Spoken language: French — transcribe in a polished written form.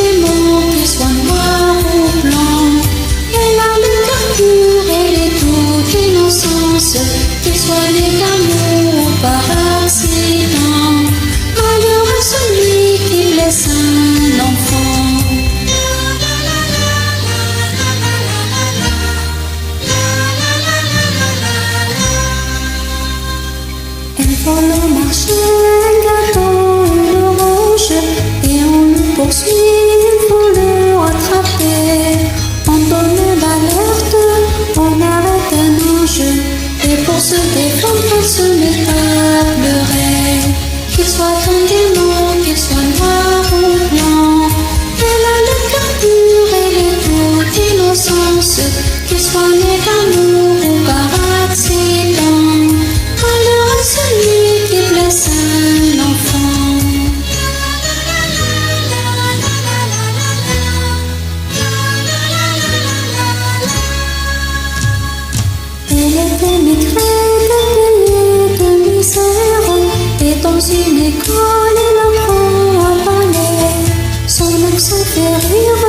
démon, qu'il soit noir ou blanc. Elle a le cœur pur, elle est toute innocence, qu'il soit né d'amour ou par accident. Malheureux celui qui blesse un enfant. Elle vole au marché un gâteau, une roche, et on le poursuit, il faut le rattraper. On donne l'alerte, on arrête un ange, et pour se défendre, elle se met à pleurer. Qu'il soit un démon, qu'il soit noir ou blanc, elle a le cœur pur, elle est toute innocence, qu'il soit né d'amour ou par accident. Malheureux celui qui blesse un enfant. Elle était maîtresse de pays de misère, et dans une école elle apprend à parler. Son accent fait rire